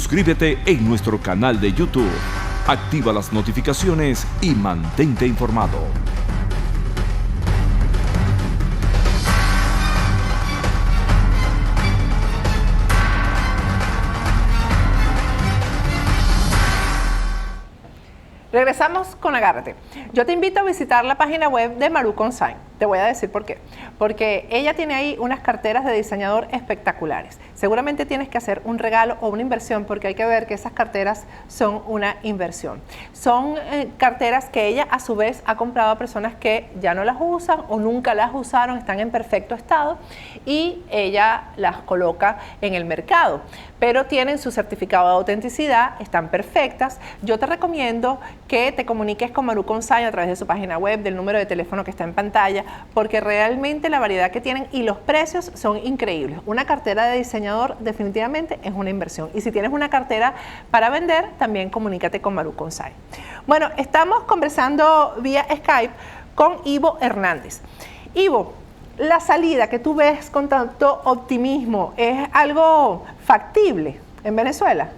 Suscríbete en nuestro canal de YouTube, activa las notificaciones y mantente informado. Regresamos con Agárrate. Yo te invito a visitar la página web de Maru Consign. Te voy a decir por qué. Porque ella tiene ahí unas carteras de diseñador espectaculares. Seguramente tienes que hacer un regalo o una inversión, porque hay que ver que esas carteras son una inversión. Son carteras que ella a su vez ha comprado a personas que ya no las usan o nunca las usaron, están en perfecto estado y ella las coloca en el mercado. Pero tienen su certificado de autenticidad, están perfectas. Yo te recomiendo que te comuniques con Maru Consign a través de su página web, del número de teléfono que está en pantalla, porque realmente la variedad que tienen y los precios son increíbles. Una cartera de diseñador definitivamente es una inversión. Y si tienes una cartera para vender, también comunícate con Maru Consign. Bueno, estamos conversando vía Skype con Ivo Hernández. Ivo, la salida que tú ves con tanto optimismo, ¿es algo factible en Venezuela?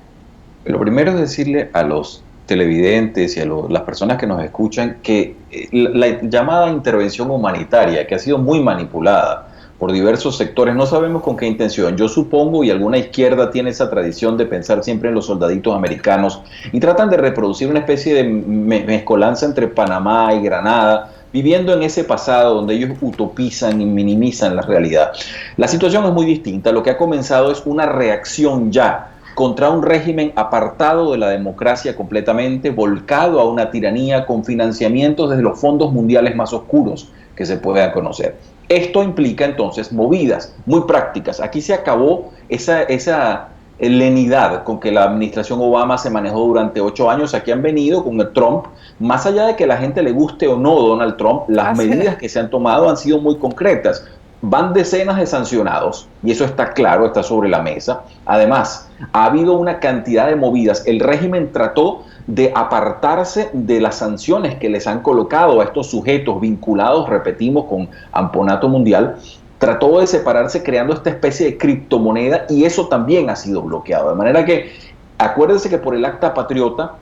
Lo primero es decirle a los televidentes y a las personas que nos escuchan que la llamada intervención humanitaria, que ha sido muy manipulada por diversos sectores, no sabemos con qué intención. Yo supongo, y alguna izquierda tiene esa tradición de pensar siempre en los soldaditos americanos y tratan de reproducir una especie de mezcolanza entre Panamá y Granada, viviendo en ese pasado donde ellos utopizan y minimizan la realidad. La situación es muy distinta. Lo que ha comenzado es una reacción ya contra un régimen apartado de la democracia completamente, volcado a una tiranía con financiamientos desde los fondos mundiales más oscuros que se puedan conocer. Esto implica entonces movidas muy prácticas. Aquí se acabó esa lenidad con que la administración Obama se manejó durante 8 años. Aquí han venido con el Trump. Más allá de que a la gente le guste o no Donald Trump, las medidas que se han tomado han sido muy concretas. Van decenas de sancionados, y eso está claro, está sobre la mesa. Además, ha habido una cantidad de movidas. El régimen trató de apartarse de las sanciones que les han colocado a estos sujetos vinculados, repetimos, con Amponato Mundial. Trató de separarse creando esta especie de criptomoneda, y eso también ha sido bloqueado. De manera que, acuérdense que por el Acta Patriota,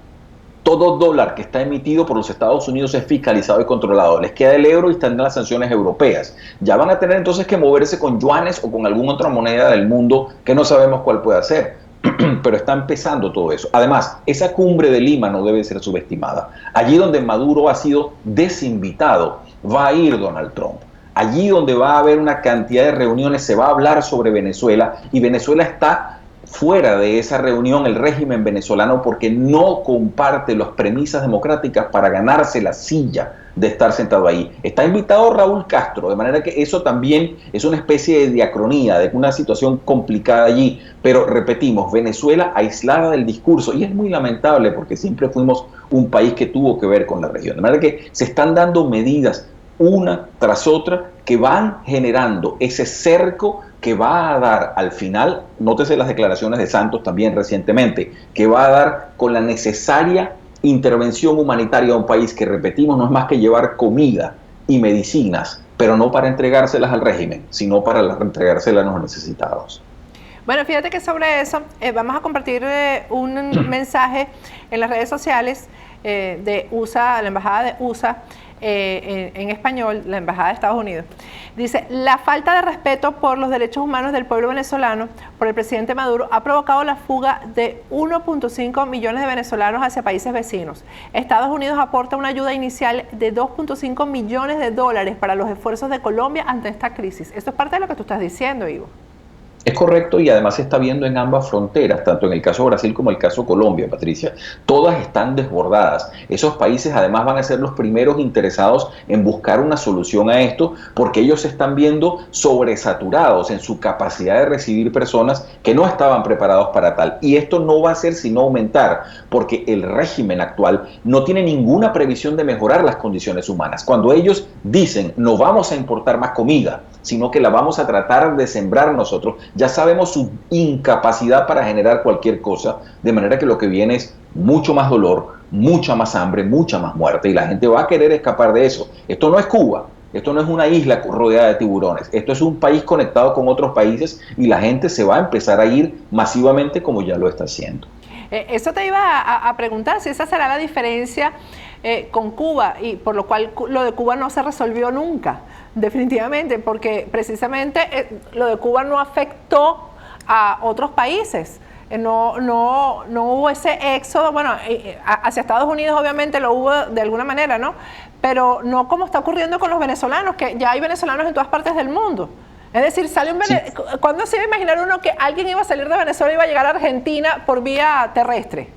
todo dólar que está emitido por los Estados Unidos es fiscalizado y controlado. Les queda el euro y están las sanciones europeas. Ya van a tener entonces que moverse con yuanes o con alguna otra moneda del mundo que no sabemos cuál puede ser. Pero está empezando todo eso. Además, esa cumbre de Lima no debe ser subestimada. Allí donde Maduro ha sido desinvitado, va a ir Donald Trump. Allí donde va a haber una cantidad de reuniones, se va a hablar sobre Venezuela, y Venezuela está fuera de esa reunión, el régimen venezolano, porque no comparte las premisas democráticas para ganarse la silla de estar sentado ahí. Está invitado Raúl Castro, de manera que eso también es una especie de diacronía, de una situación complicada allí. Pero repetimos, Venezuela aislada del discurso, y es muy lamentable porque siempre fuimos un país que tuvo que ver con la región. De manera que se están dando medidas una tras otra que van generando ese cerco que va a dar al final, nótese las declaraciones de Santos también recientemente, que va a dar con la necesaria intervención humanitaria a un país que, repetimos, no es más que llevar comida y medicinas, pero no para entregárselas al régimen, sino para entregárselas a los necesitados. Bueno, fíjate que sobre eso vamos a compartir un mensaje en las redes sociales de USA, la embajada de USA, en español, la embajada de Estados Unidos. Dice: la falta de respeto por los derechos humanos del pueblo venezolano por el presidente Maduro ha provocado la fuga de 1.5 millones de venezolanos hacia países vecinos. Estados Unidos aporta una ayuda inicial de 2.5 millones de dólares para los esfuerzos de Colombia ante esta crisis. Esto es parte de lo que tú estás diciendo, Ivo. Es correcto, y además se está viendo en ambas fronteras, tanto en el caso de Brasil como en el caso de Colombia, Patricia. Todas están desbordadas. Esos países además van a ser los primeros interesados en buscar una solución a esto, porque ellos se están viendo sobresaturados en su capacidad de recibir personas que no estaban preparados para tal. Y esto no va a ser sino aumentar, porque el régimen actual no tiene ninguna previsión de mejorar las condiciones humanas. Cuando ellos dicen no vamos a importar más comida, sino que la vamos a tratar de sembrar nosotros, ya sabemos su incapacidad para generar cualquier cosa, de manera que lo que viene es mucho más dolor, mucha más hambre, mucha más muerte, y la gente va a querer escapar de eso. Esto no es Cuba, esto no es una isla rodeada de tiburones, esto es un país conectado con otros países, y la gente se va a empezar a ir masivamente como ya lo está haciendo. Eso te iba a preguntar, si esa será la diferencia con Cuba, y por lo cual lo de Cuba no se resolvió nunca, definitivamente, porque precisamente lo de Cuba no afectó a otros países. No hubo ese éxodo, bueno, hacia Estados Unidos obviamente lo hubo de alguna manera, ¿no? Pero no como está ocurriendo con los venezolanos, que ya hay venezolanos en todas partes del mundo. Es decir, ¿cuándo se iba a imaginar uno que alguien iba a salir de Venezuela y iba a llegar a Argentina por vía terrestre?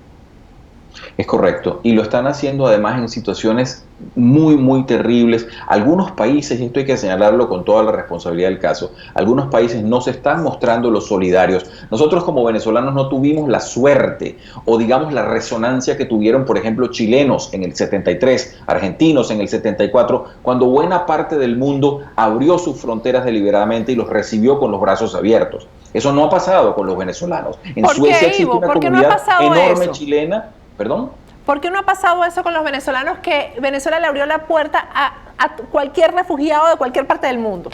Es correcto, y lo están haciendo además en situaciones muy, muy terribles. Algunos países, y esto hay que señalarlo con toda la responsabilidad del caso, algunos países no se están mostrando los solidarios. Nosotros como venezolanos no tuvimos la suerte o digamos la resonancia que tuvieron, por ejemplo, chilenos en el 73, argentinos en el 74, cuando buena parte del mundo abrió sus fronteras deliberadamente y los recibió con los brazos abiertos. Eso no ha pasado con los venezolados. En Suecia existe una comunidad enorme chilena. ¿Perdón? ¿Por qué no ha pasado eso con los venezolanos, que Venezuela le abrió la puerta a cualquier refugiado de cualquier parte del mundo?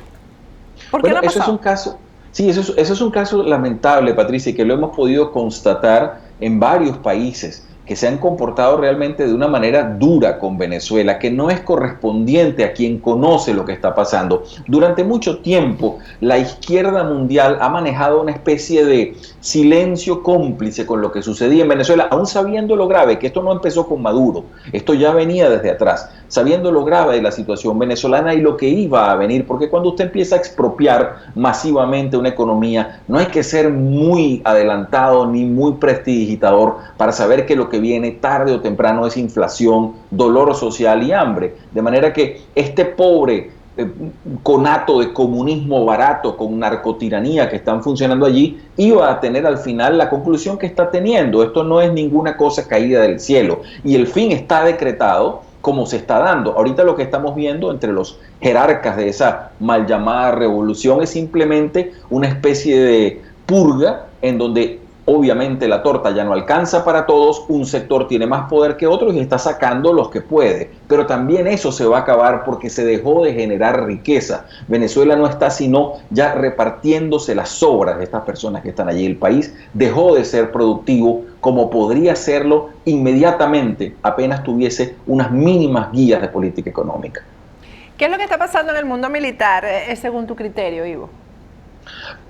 ¿Por qué no ha pasado? Eso es un caso, sí, eso es un caso lamentable, Patricia, y que lo hemos podido constatar en varios países que se han comportado realmente de una manera dura con Venezuela, que no es correspondiente a quien conoce lo que está pasando. Durante mucho tiempo, la izquierda mundial ha manejado una especie de silencio cómplice con lo que sucedía en Venezuela, aún sabiendo lo grave, que esto no empezó con Maduro, esto ya venía desde atrás, sabiendo lo grave de la situación venezolana y lo que iba a venir, porque cuando usted empieza a expropiar masivamente una economía, no hay que ser muy adelantado ni muy prestidigitador para saber que lo que viene tarde o temprano es inflación, dolor social y hambre. De manera que este pobre conato de comunismo barato con narcotiranía que están funcionando allí iba a tener al final la conclusión que está teniendo. Esto no es ninguna cosa caída del cielo y el fin está decretado como se está dando. Ahorita lo que estamos viendo entre los jerarcas de esa mal llamada revolución es simplemente una especie de purga en donde obviamente la torta ya no alcanza para todos, un sector tiene más poder que otro y está sacando los que puede, pero también eso se va a acabar porque se dejó de generar riqueza. Venezuela no está sino ya repartiéndose las sobras de estas personas que están allí. El país dejó de ser productivo como podría serlo inmediatamente apenas tuviese unas mínimas guías de política económica. ¿Qué es lo que está pasando en el mundo militar, según tu criterio, Ivo?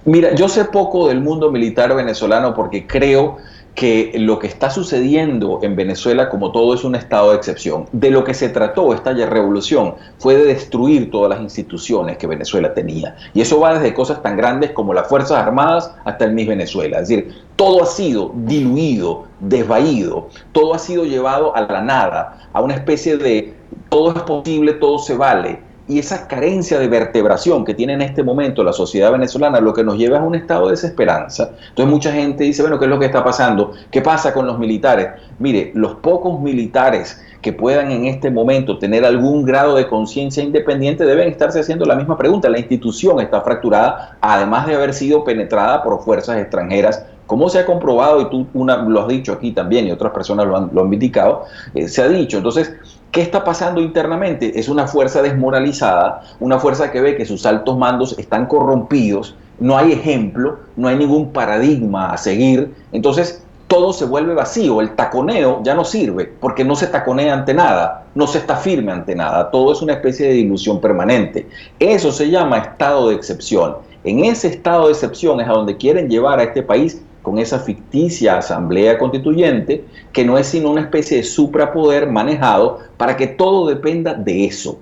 Mira, yo sé poco del mundo militar venezolano porque creo que lo que está sucediendo en Venezuela, como todo, es un estado de excepción. De lo que se trató esta revolución fue de destruir todas las instituciones que Venezuela tenía. Y eso va desde cosas tan grandes como las Fuerzas Armadas hasta el Miss Venezuela. Es decir, todo ha sido diluido, desvaído, todo ha sido llevado a la nada, a una especie de todo es posible, todo se vale. Y esa carencia de vertebración que tiene en este momento la sociedad venezolana lo que nos lleva a un estado de desesperanza. Entonces mucha gente dice, bueno, ¿qué es lo que está pasando? ¿Qué pasa con los militares? Mire, los pocos militares que puedan en este momento tener algún grado de conciencia independiente deben estarse haciendo la misma pregunta. La institución está fracturada, además de haber sido penetrada por fuerzas extranjeras, como se ha comprobado, y tú lo has dicho aquí también, y otras personas lo han indicado, se ha dicho. Entonces, ¿qué está pasando internamente? Es una fuerza desmoralizada, una fuerza que ve que sus altos mandos están corrompidos, no hay ejemplo, no hay ningún paradigma a seguir, entonces todo se vuelve vacío, el taconeo ya no sirve, porque no se taconea ante nada, no se está firme ante nada, todo es una especie de ilusión permanente. Eso se llama estado de excepción. En ese estado de excepción es a donde quieren llevar a este país con esa ficticia asamblea constituyente, que no es sino una especie de suprapoder manejado para que todo dependa de eso.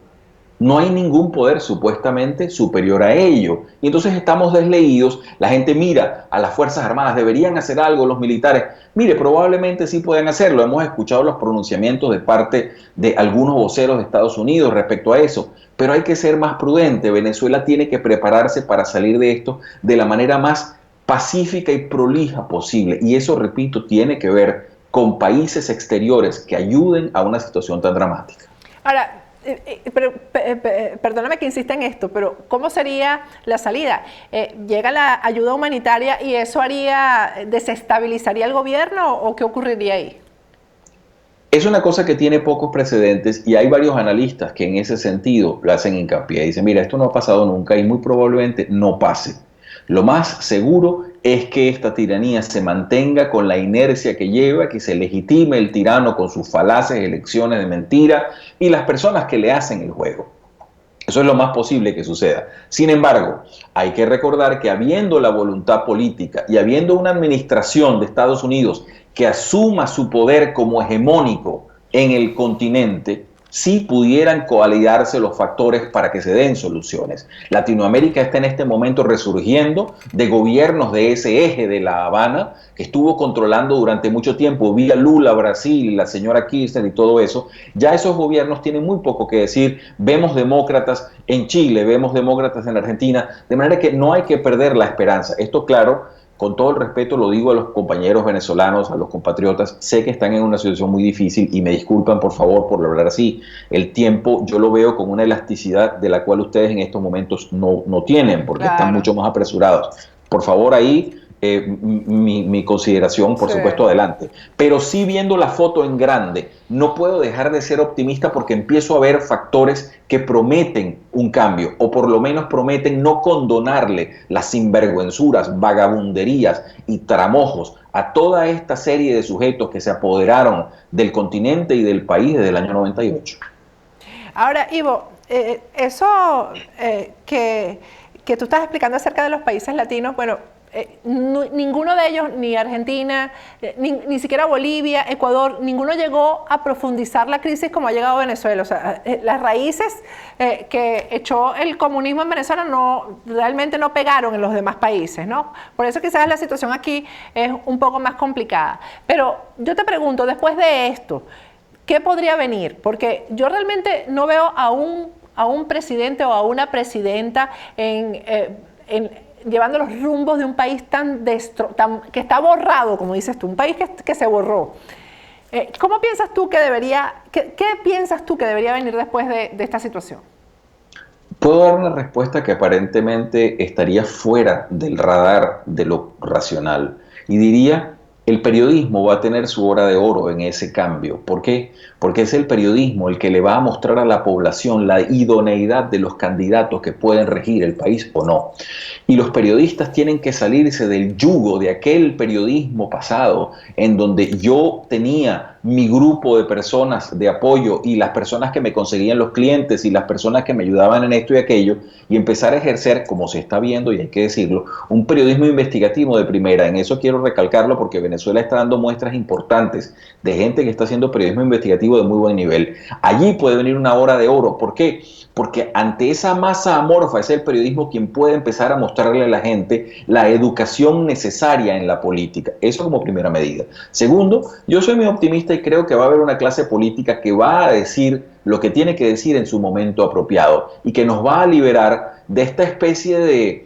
No hay ningún poder supuestamente superior a ello. Y entonces estamos desleídos, la gente mira a las Fuerzas Armadas, deberían hacer algo los militares. Mire, probablemente sí pueden hacerlo, hemos escuchado los pronunciamientos de parte de algunos voceros de Estados Unidos respecto a eso, pero hay que ser más prudente. Venezuela tiene que prepararse para salir de esto de la manera más pacífica y prolija posible, y eso, repito, tiene que ver con países exteriores que ayuden a una situación tan dramática. Ahora, perdóname que insista en esto, pero ¿cómo sería la salida? ¿Llega la ayuda humanitaria y eso desestabilizaría el gobierno o qué ocurriría ahí? Es una cosa que tiene pocos precedentes y hay varios analistas que en ese sentido lo hacen hincapié. Dicen, mira, esto no ha pasado nunca y muy probablemente no pase. Lo más seguro es que esta tiranía se mantenga con la inercia que lleva, que se legitime el tirano con sus falaces elecciones de mentira y las personas que le hacen el juego. Eso es lo más posible que suceda. Sin embargo, hay que recordar que habiendo la voluntad política y habiendo una administración de Estados Unidos que asuma su poder como hegemónico en el continente, sí pudieran coaligarse los factores para que se den soluciones. Latinoamérica está en este momento resurgiendo de gobiernos de ese eje de La Habana, que estuvo controlando durante mucho tiempo vía Lula, Brasil, la señora Kirchner y todo eso. Ya esos gobiernos tienen muy poco que decir. Vemos demócratas en Chile, vemos demócratas en Argentina, de manera que no hay que perder la esperanza. Esto, claro, con todo el respeto lo digo a los compañeros venezolanos, a los compatriotas, sé que están en una situación muy difícil y me disculpan por favor por hablar así. El tiempo yo lo veo con una elasticidad de la cual ustedes en estos momentos no tienen, porque están mucho más apresurados. Por favor ahí mi consideración, por supuesto, adelante. Pero sí viendo la foto en grande, no puedo dejar de ser optimista porque empiezo a ver factores que prometen un cambio, o por lo menos prometen no condonarle las sinvergüenzuras, vagabunderías y tramojos a toda esta serie de sujetos que se apoderaron del continente y del país desde el año 98. Ahora, Ivo, eso que tú estás explicando acerca de los países latinos, bueno, ninguno de ellos, ni Argentina, ni siquiera Bolivia, Ecuador, ninguno llegó a profundizar la crisis como ha llegado Venezuela. O sea, las raíces que echó el comunismo en Venezuela realmente no pegaron en los demás países, ¿no? Por eso quizás la situación aquí es un poco más complicada. Pero yo te pregunto, después de esto, ¿qué podría venir? Porque yo realmente no veo a un presidente o a una presidenta llevando los rumbos de un país que está borrado, como dices tú, un país que se borró. ¿Cómo piensas tú que qué piensas tú que debería venir después de esta situación? Puedo dar una respuesta que aparentemente estaría fuera del radar de lo racional y diría: el periodismo va a tener su hora de oro en ese cambio. ¿Por qué? Porque es el periodismo el que le va a mostrar a la población la idoneidad de los candidatos que pueden regir el país o no. Y los periodistas tienen que salirse del yugo de aquel periodismo pasado en donde yo tenía mi grupo de personas de apoyo y las personas que me conseguían los clientes y las personas que me ayudaban en esto y aquello, y empezar a ejercer, como se está viendo y hay que decirlo, un periodismo investigativo de primera. En eso quiero recalcarlo porque Venezuela está dando muestras importantes de gente que está haciendo periodismo investigativo de muy buen nivel. Allí puede venir una hora de oro. ¿Por qué? Porque ante esa masa amorfa es el periodismo quien puede empezar a mostrarle a la gente la educación necesaria en la política. Eso como primera medida. Segundo, yo soy muy optimista y creo que va a haber una clase política que va a decir lo que tiene que decir en su momento apropiado y que nos va a liberar de esta especie de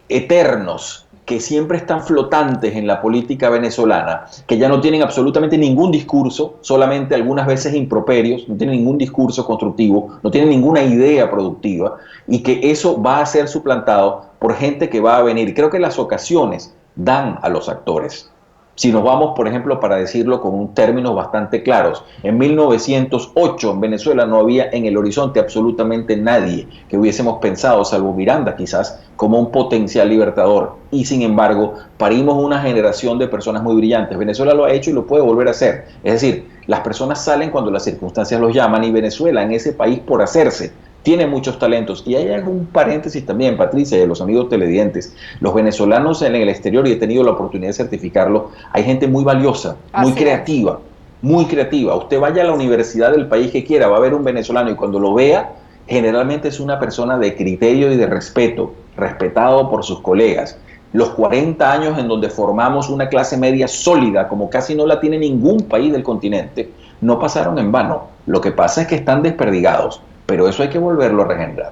eternos que siempre están flotantes en la política venezolana, que ya no tienen absolutamente ningún discurso, solamente algunas veces improperios, no tienen ningún discurso constructivo, no tienen ninguna idea productiva, y que eso va a ser suplantado por gente que va a venir. Creo que las ocasiones dan a los actores. Si nos vamos, por ejemplo, para decirlo con términos bastante claros, en 1908 en Venezuela no había en el horizonte absolutamente nadie que hubiésemos pensado, salvo Miranda quizás, como un potencial libertador. Y sin embargo, parimos una generación de personas muy brillantes. Venezuela lo ha hecho y lo puede volver a hacer. Es decir, las personas salen cuando las circunstancias los llaman, y Venezuela, en ese país por hacerse, tiene muchos talentos. Y hay algún paréntesis también, Patricia, y de los amigos televidentes. Los venezolanos en el exterior, y he tenido la oportunidad de certificarlo, hay gente muy valiosa, muy creativa, muy creativa. Usted vaya a la universidad del país que quiera, va a ver un venezolano, y cuando lo vea, generalmente es una persona de criterio y de respeto, respetado por sus colegas. Los 40 años en donde formamos una clase media sólida, como casi no la tiene ningún país del continente, no pasaron en vano. Lo que pasa es que están desperdigados, pero eso hay que volverlo a regenerar.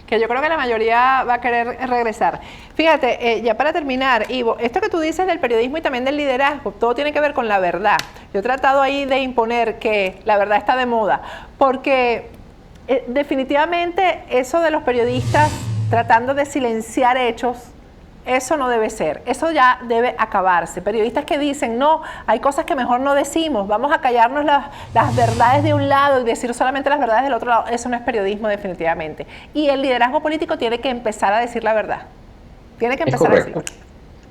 Que yo creo que la mayoría va a querer regresar. Fíjate, ya para terminar, Ivo, esto que tú dices del periodismo y también del liderazgo, todo tiene que ver con la verdad. Yo he tratado ahí de imponer que la verdad está de moda, porque definitivamente eso de los periodistas tratando de silenciar hechos, eso no debe ser, eso ya debe acabarse. Periodistas que dicen, no, hay cosas que mejor no decimos, vamos a callarnos las verdades de un lado y decir solamente las verdades del otro lado, eso no es periodismo definitivamente. Y el liderazgo político tiene que empezar a decir la verdad, tiene que empezar a decir.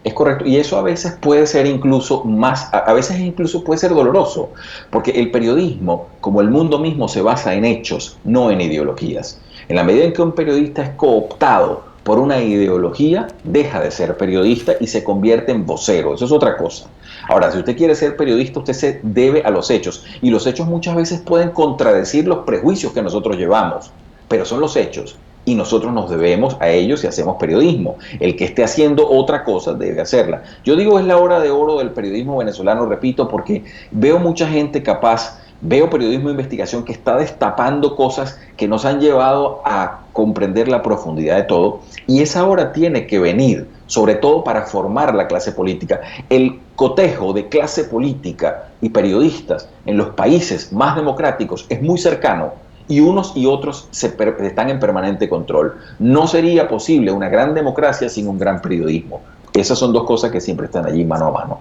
Es correcto, y eso a veces puede ser incluso más, a veces incluso puede ser doloroso, porque el periodismo, como el mundo mismo, se basa en hechos, no en ideologías. En la medida en que un periodista es cooptado por una ideología, deja de ser periodista y se convierte en vocero, eso es otra cosa. Ahora, si usted quiere ser periodista, usted se debe a los hechos, y los hechos muchas veces pueden contradecir los prejuicios que nosotros llevamos, pero son los hechos. Y nosotros nos debemos a ellos y hacemos periodismo. El que esté haciendo otra cosa debe hacerla. Yo digo es la hora de oro del periodismo venezolano, repito, porque veo mucha gente capaz, veo periodismo de investigación que está destapando cosas que nos han llevado a comprender la profundidad de todo, y esa hora tiene que venir, sobre todo para formar la clase política. El cotejo de clase política y periodistas en los países más democráticos es muy cercano, y unos y otros están en permanente control. No sería posible una gran democracia sin un gran periodismo. Esas son dos cosas que siempre están allí mano a mano.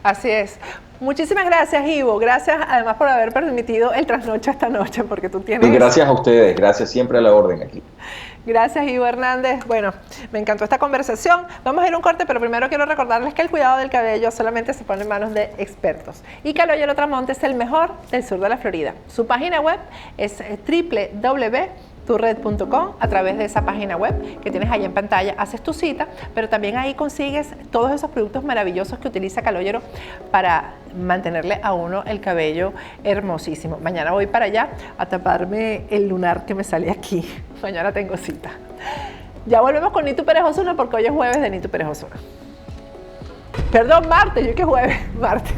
Así es. Muchísimas gracias, Ivo. Gracias además por haber permitido el trasnocho esta noche, porque tú tienes... Y gracias a ustedes, gracias, siempre a la orden aquí. Gracias, Ivo Hernández. Bueno, me encantó esta conversación. Vamos a ir a un corte, pero primero quiero recordarles que el cuidado del cabello solamente se pone en manos de expertos. Y Caloyero Tramonte es el mejor del sur de la Florida. Su página web es www.turred.com. A través de esa página web que tienes ahí en pantalla, haces tu cita, pero también ahí consigues todos esos productos maravillosos que utiliza Caloyero para mantenerle a uno el cabello hermosísimo. Mañana voy para allá a taparme el lunar que me sale aquí. Mañana tengo cita. Ya volvemos con Nitu Pérez Osuna, porque hoy es jueves de Nitu Pérez Osuna. Perdón, martes, yo que jueves, martes.